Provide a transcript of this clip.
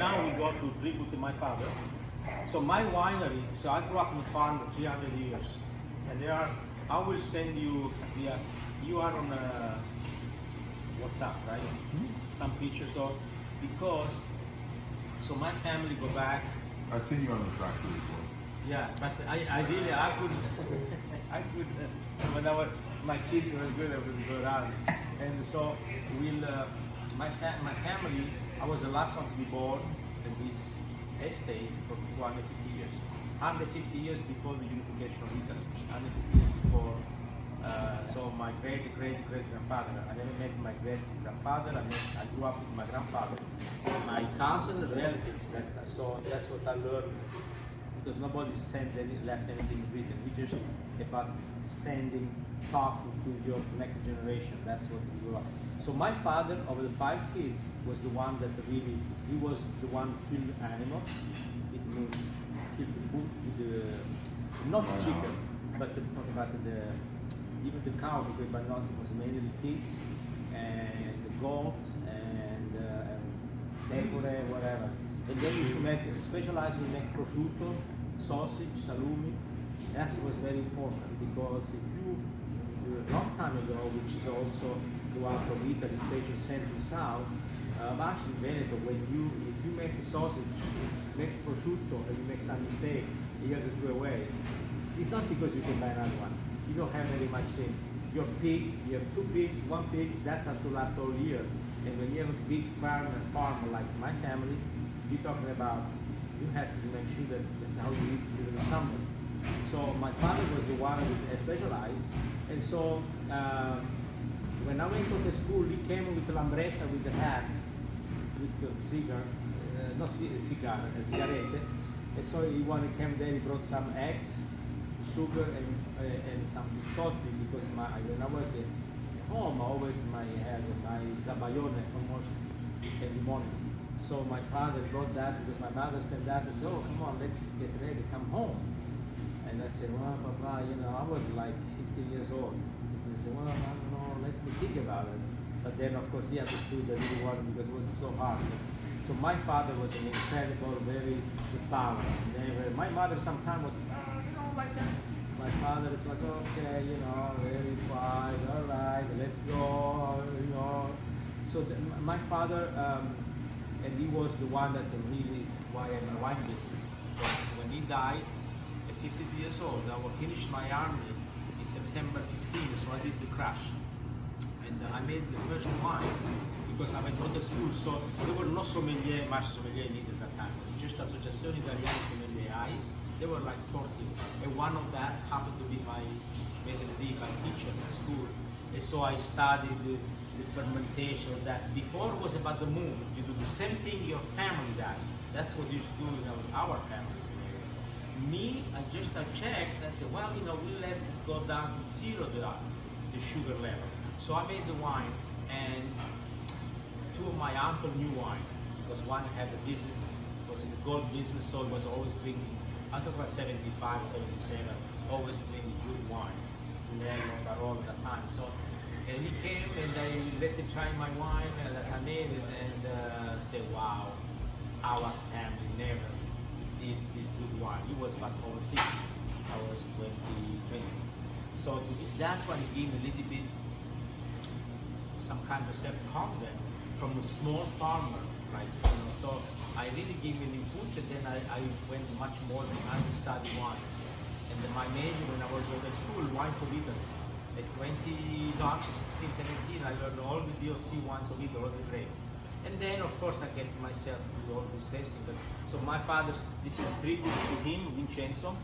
now we go to tribute to my father. So my winery, so I grew up in a farm for 300 years. And there are, I will send you, you are on WhatsApp, right? Some pictures. So because, so my family go back. I've seen you on the tractor before. Yeah, but I really, I could, I could, when I was, my kids were good, I would go around. And so my family, I was the last one to be born in this estate for 250 years. 150 years before the unification of Italy, 150 years before. So my great-great-great-grandfather, I never met my great-grandfather, I grew up with my grandfather. My cousin, relatives, so that's what I learned, because nobody left anything written. We just about talking to your next generation, that's what we grew up. So my father, of the 5 kids, was the one that really, he was the one who killed animals. It means killed not the chicken, but talk about even the cow, because but not, it was mainly the pigs and the goat and pecore, whatever. And then he used to make, specialize in make prosciutto, sausage, salumi. That was very important, because if you, a long time ago, which is also throughout of Italy, especially central south, actually Veneto, if you make a sausage, make prosciutto, and you make some mistake, you have to throw away. It's not because you can buy another one. You don't have very much thing. Your pig, you have 2 pigs, 1 pig, that has to last all year. And when you have a big farmer like my family, you're talking about, you have to make sure that that's how you eat during the summer. So my father was the one who specialized. And so when I went to the school, he came with the lambretta, with the hat, with the cigar, cigarette. And so he came there, he brought some eggs, sugar, and some biscotti, because when I was at home, I always had my zabaione almost every morning. So my father brought that, because my mother said that, and said, oh, come on, let's get ready, come home. And I said, well, Papa, I was like 15 years old. He said, well, I don't know, let me think about it. But then, of course, he understood that he wanted, because it was so hard. So my father was an incredible, very balanced. My mother sometimes was, like that. My father is like, okay, very quiet, all right, let's go, So my father, and he was the one that really, why I'm in the wine business. Because when he died, at 50 years old, I finished my army in September 15, so I did the crash. And I made the first wine, because I went to school, so there were no sommelier, much sommelier needed at that time. It was just Associazione Italiana Sommelier AIS. There were like 40, and one of that happened to be my teacher at school. And so I studied the fermentation of that. Before it was about the moon. You do the same thing your family does. That's what you do in our families. Me, I checked, and I said, well, we let it go down to 0 the sugar level. So I made the wine, and 2 of my uncle knew wine, because one had a business, was in the gold business, so he was always drinking. I talk about 75, 77, always drinking good wines, Nello, Barolo at that time. So, and he came and I let him try my wine that I made it, and said, wow, our family never did this good wine. He was about over 50, I was 20. So to do that one gave me a little bit, some kind of self-confidence from a small farmer, right? So I really gave me an input, and then I went much more than I studied wines. And then my major when I was at school, wines of Italy. At 20, no, actually 16, 17, I learned all the DOC wines of Italy, all the grapes. And then, of course, I get myself to do all this tasting. So my father's, this is tribute to him, Vincenzo.